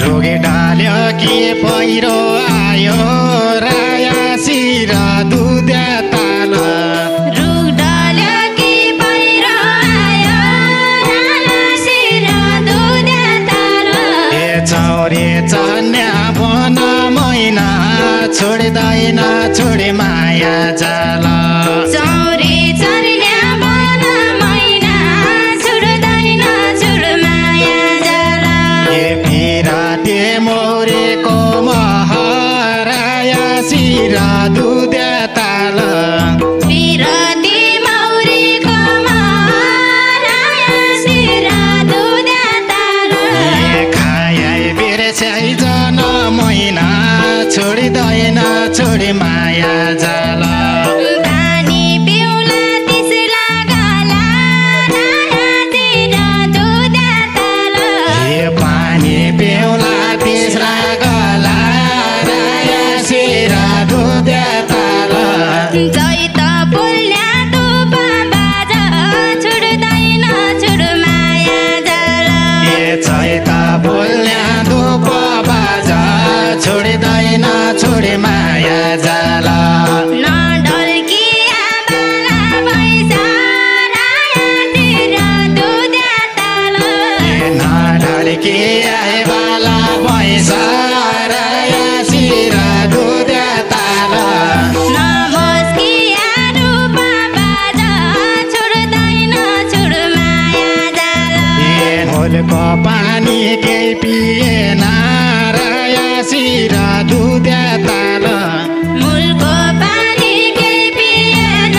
रोगे डाल्यो कि पहिरो आयो राया सिर दुध्या ताल रुख डाल्यो कि पहिरो आयो राया सिर दुध्या ताल ए चौरे चन्या बन मैना छोड्दैन छोडे माया जाल चौरे चर्या बन मैना छोड्दैन छोड माया जाल ए पिराते मोरेको महराया सिर दुध्या ताल पिरती मौरीको महराया सिर दुध्या ताल ए खायै बिर्स्याइ जन मैना छोड्दैन छोडे माया जाल पानी पिउला तिस लागला राया सिर दुध्या ताल ए पानी पिउला तिस्रा गला राया सिर दुध्या ताल चैत फुल्या धुप बाजा छोड्दैन छोड माया जाल ए चैत बोल्या धुप बाजा छोड्दैन छोडे माया जाल नढल्किया बाला भैँसा राया सिर दुध्या ताल ए नढल्की आए बाला भैँसा राया सिर दुध्या ताल नमस्किया धुप बाजा छोड्दैन छोड माया जाल ए मोलको पानी केही पिएन राया सिर दुध्या ताल मूलको पानी केही पिएन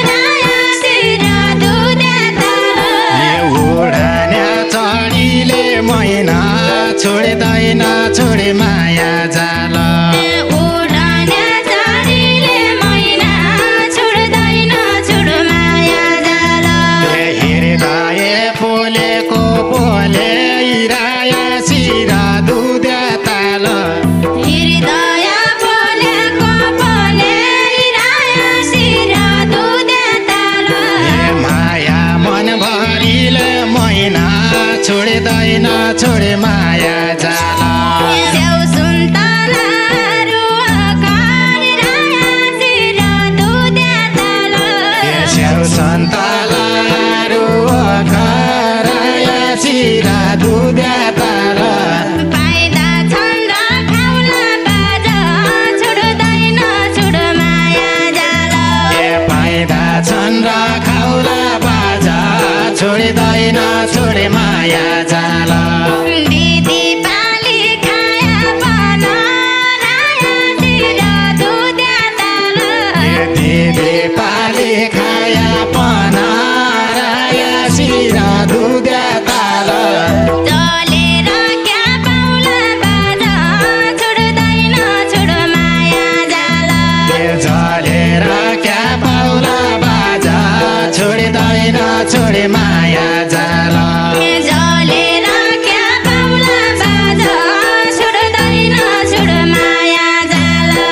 राया सिर दुध्या ताल ए उडान्या चढीले मैना छोड्दैन छोडे माया जाल उडान्या चढीले मैना छोड्दैन छोड माया जाल ए हृदय पोलेको पोले राया सिर दुध्या ताल हृदय बोलेको बोले राया सिर दुध्या ताल ए माया मनभरिले मैना छोड्दैन छोडे माया जाल स्याउ सुन्तलाहरू अगाडि राया सिर दुध्या ताल ए स्याउ सन्तलाहरू राया सिर दुध्या ताल फाइदा छन् र खाउला बाजा छोड्दैन छोड माया जाल ए फाइदा छन् र खाउला बाजा छोड्दैन छोडे माया जाल दिदी पाली खाया बन राया सिर दुध्या ताल ए दिदी पाली खाया पन राया सिर दुध्या ताल चलेर क्या पाउला बाजा छोड्दैन छोड माया जाल ए झलेर क्या पाउला बाजा छोड्दैन छोडे माया जाल जलेर क्या पाउला बाजा छोड्दैन छोड माया जाल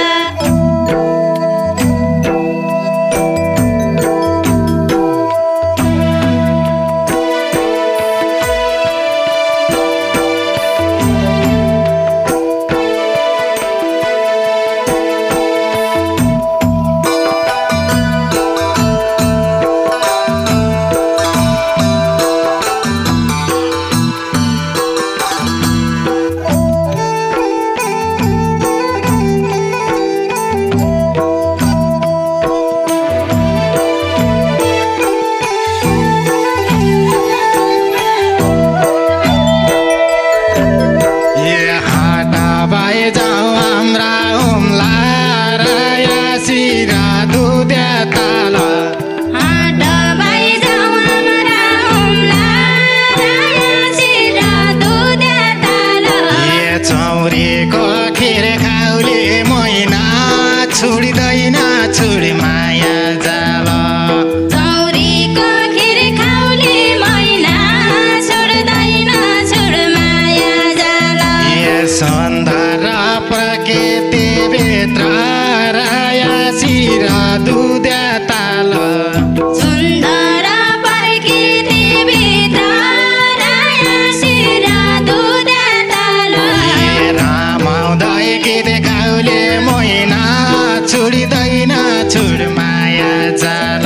छोडिँदैन छोड माया जाल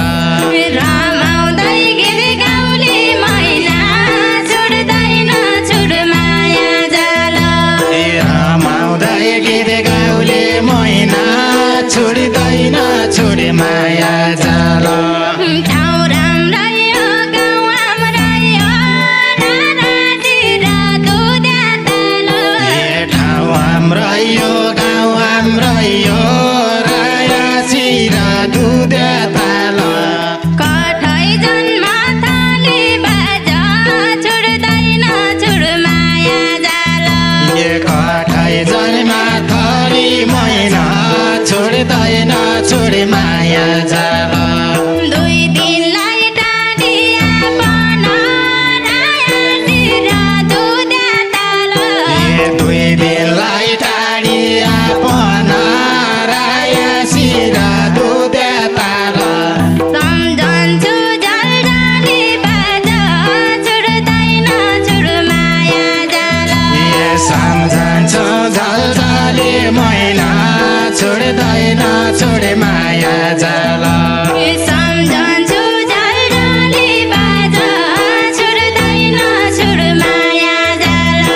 रमाउँदै गीत गाउने मैना छोड्दैन छोड माया जाल रमाउँदै गीत गाउने मैना छोडिँदैन छोड माया जाल ठाउँ राम्रै हो गाउँ हाम्रै हो रारातिर दुध्या ताल ठाउँ हाम्रै हो गाउँ हाम्रै हो राया सिरा दुध्या ताल कठै जन्म थाली बाजा छोड्दैन छोड माया जाल कठै जन्मा थरी मैना छोड्दैन छोड माया जाल दुई दिनलाई टाढी आपन रायातिर दुध्या ताल दुई दिनलाई टाढी आपन राया सिरा दुध्या ताल सम्झन्छु झल्झली बाजा छोड्दैन छोड माया जाल सम्झन्छु झल्झली मैना छोड्दैन छोड माया जाल सम्झन्छु झल्झली बाजा छोड्दैन छोड माया जाल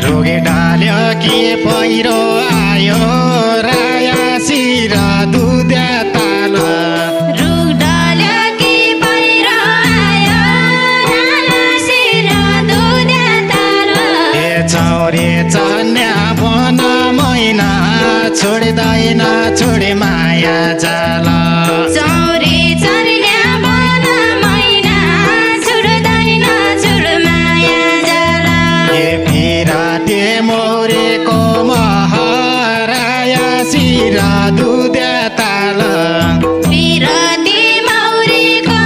रोगे डाल्यो कि पहिरो आयो राया सिरा दुध्या ताल रुख डल्यो कि पहिरो आयो रायातिर दुध्या ताल चौरे चन्या बन मैना छोड्दैन छोड माया जाल चौरी चर्या बन मैना छोड्दैन छोड माया जाल पिराते मोरेको महराया सिरा दुध्या ताल बिरती मौरीको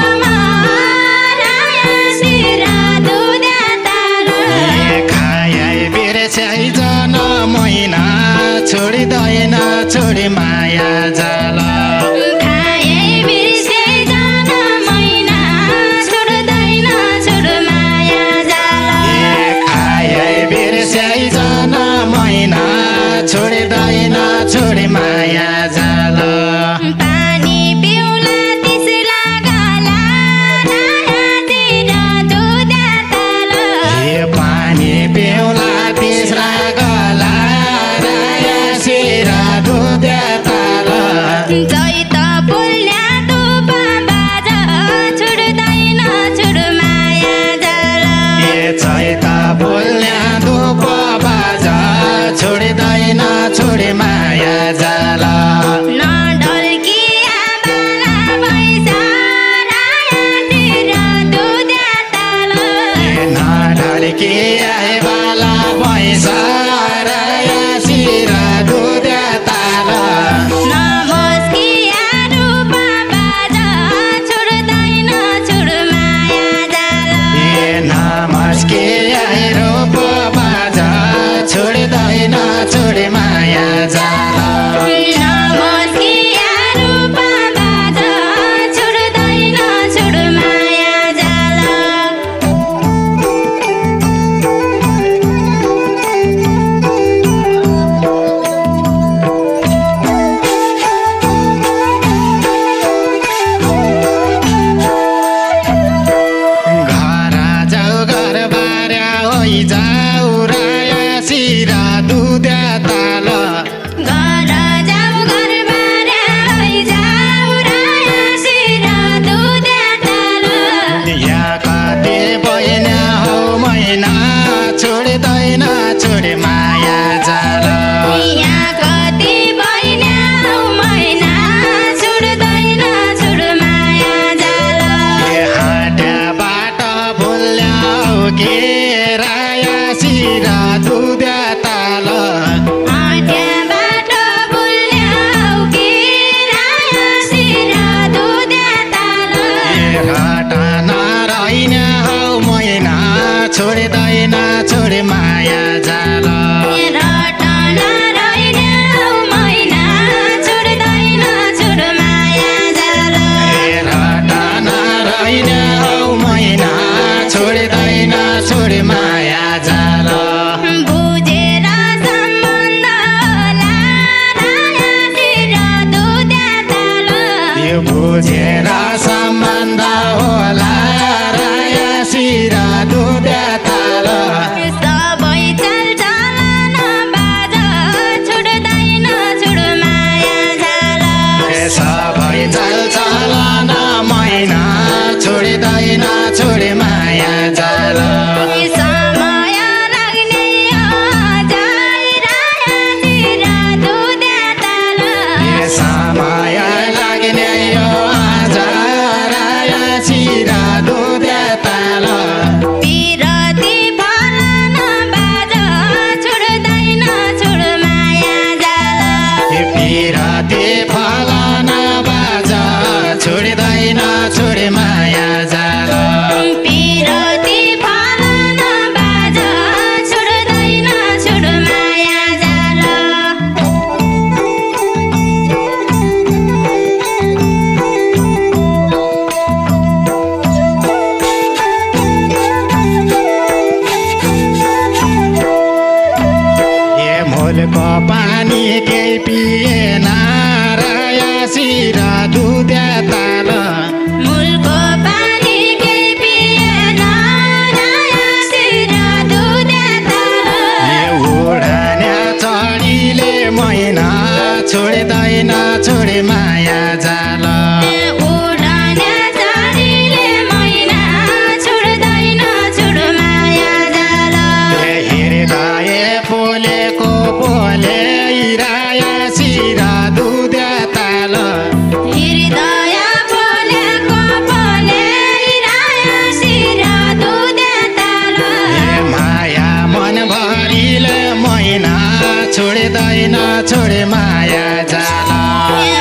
रायातिर दुध्या ताल खाए बिर्स्याइ जन मैना छोडिँदैन छोड माया जाल खाए बिर्से जान मैना छोड्दैन छोड माया जाल खाए बिर्स्याइ जन मैना छोडिँदैन छोड माया जाल पानी पिउला तिस लागला रायातिर दुध्या ताल पानी पिउला तिस्रा गला राया सिरा दुध्या ताल चैत मूलको पानी केही पिएन रायासी र दुध्या ताल मूलको पानी केही पिएन रायासी र दुध्या ताल उडान्या चढीले मैना छोड्दैन छोडे माया जाल उडान्या चढीले मैना छोड्दैन छोड माया जाल हृदय पोलेको पोले रायासी र दुध्या ताल हृदय पोलेको पोले रायासी र दुध्या ताल माया मनभरिले मैना छोड्दैन छोडे माया जाल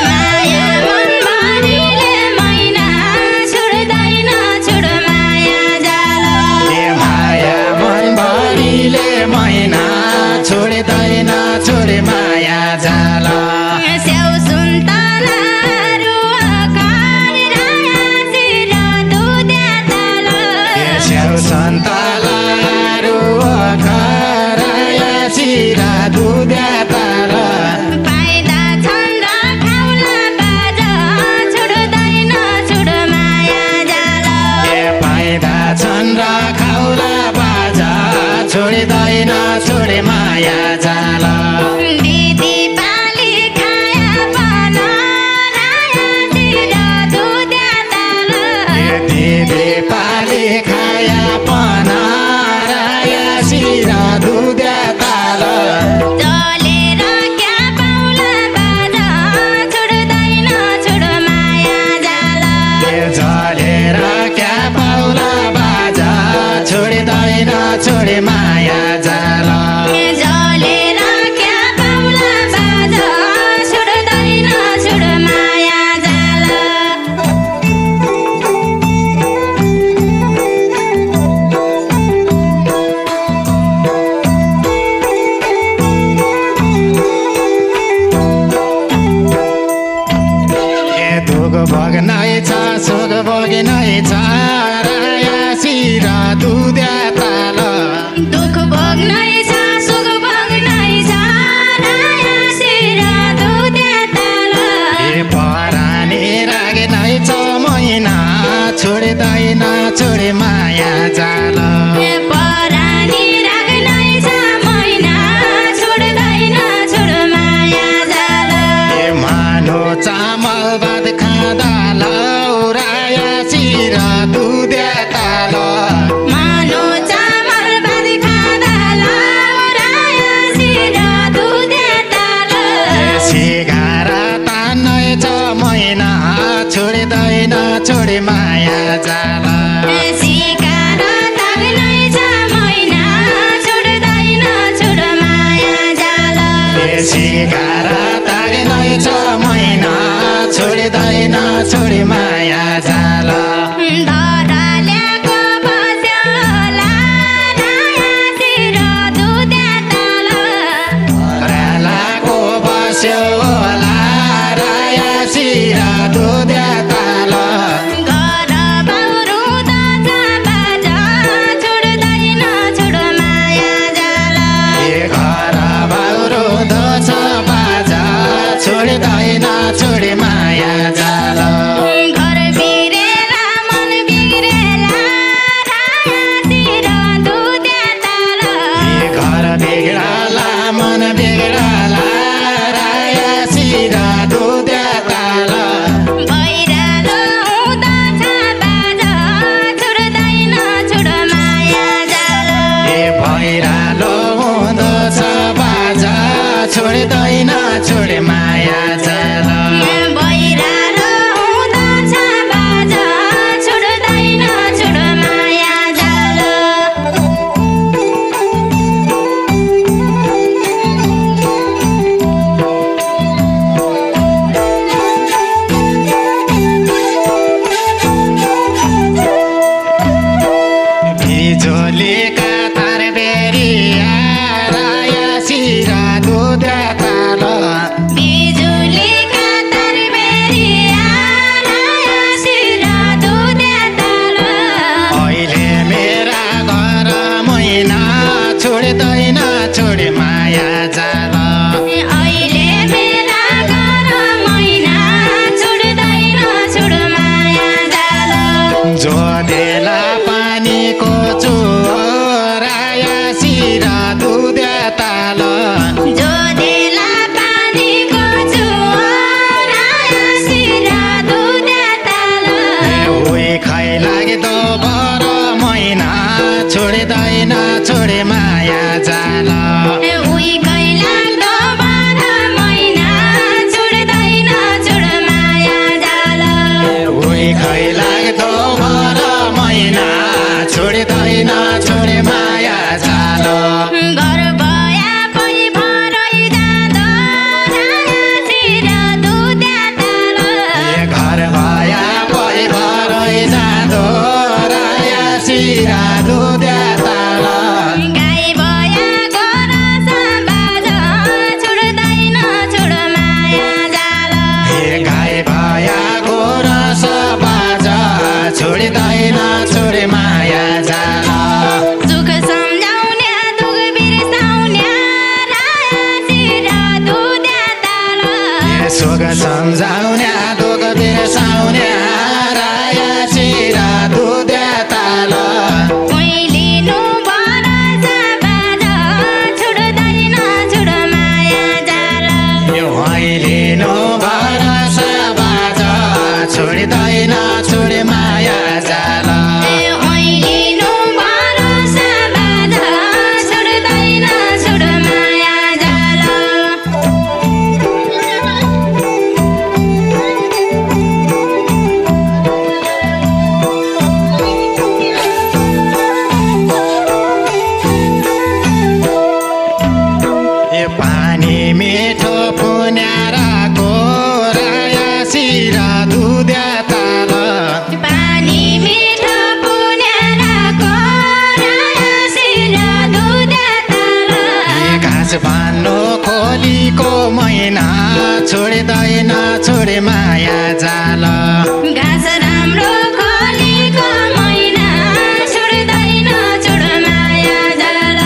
माया मनभरिले मैना छोड्दैन छोड माया जाल माया मनभरिले मैना छोड्दैन छोडे माया जाल स्याउ सुन्तलाहरू आकार रायासी र दुध्या ताल स्याउ सन्तलाहरू रायासी र दुध्या ताल फाइदा छन् र खाउला बाजा छोड्दैन छोड माया जाल फाइदा छन् र खाउला बाजा छोड्दैन छोडे माया जाल दिदी पाली खाया पन रायासी र दुध्या ताल दिदी पाली खाया पन रायासी र दुध्या ताल जलेर क्या पाउला बाजा छोड्दैन छोड माया जाल जलेर क्या पाउला बाजा छोड्दैन छोडे माया जाल जलेर क्या पाउला बाजा छोड्दैन छोड माया जाल दुख भोग्नै छ सुख भोग्नै छ रायासी र दुध्या ताल दुख भोग्नै छ सुख भोग्नै छ रायासी र दुध्या ताल परानी राख्नै छ मैना छोड्दैन छोडे माया जाल परानी राख्नै छ मैना छोड्दैन छोड माया जाल मानो चामल भात खाँदा रायासी र दुध्या ताल मानो चामल भात खाँदा रायासी र दुध्या ताल सिगार तान्नै छ मैना छोड्दैन छोडे माया जाल सिकार ताग्नै छ मैना छोड्दैन छोड माया जाल सिगार ताग्नै छ मैना छोड्दैन छोडे माया जाल धराल्याको बस्यो होला रायासी र दुध्या ताल रालाको बस्यो होला रायासी र दुध्या ताल घर बाउरू दछ बाजा छोड्दैन छोड माया जाल घर बाउरो दछ सम्झाउन्या दुःख बिर्साउन्या राया चिरा दुध्या ताल उहिलिनु भरोसा बाजा छुड्दैन छुड माया जाल यो हैलिनु भरोसा बाजा छोड्दैन छोड माया जाल उहिलिनु भरोसा बाजा छुड्दैन छुड माया जाल पानी मिठो पुन्याराको राया सिरा दुध्या ताल पानी मिठो पुन्याराको राया सिरा दुध्या ताल घाँस बान्नु खोलीको मैना छोड्दैन छोड माया जाल घाँस राम्रो खोलीको मैना छुड्दैन छुड माया जाल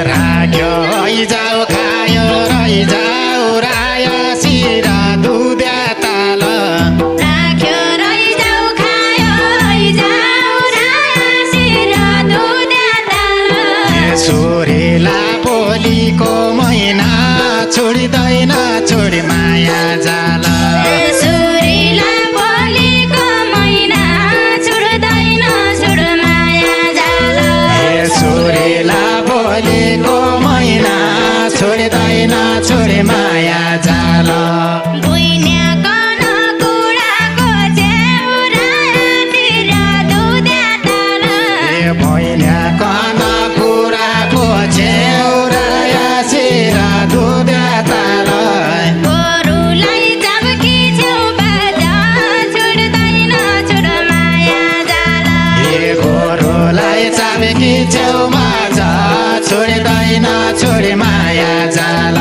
राख्यो रैजाउ खायो रैजाउ राया सिरा दुध्या ताल राख्यो रैजाउ खायो रैजाउ राया सिरा दुध्या ताल छोरीला बोलीको मैना छोड्दैन छोड माया जाल सुरीला बोलीको मैना छुड्दैन छुड माया जाल छोरीला बोलीको मैना छोड्दैन छोड माया जाल बुइन्या कन कुडाको च्याउ राया सिरा दुध्या ताल भैया कन कुराको छेउराया सिरा दुध्या ताल गोरुलाई जबकी छेउ बाजा छुड्दैन छुड माया जाल गोरुलाई चाबेकी छेउमा छ छोड्दैन छोड माया जाल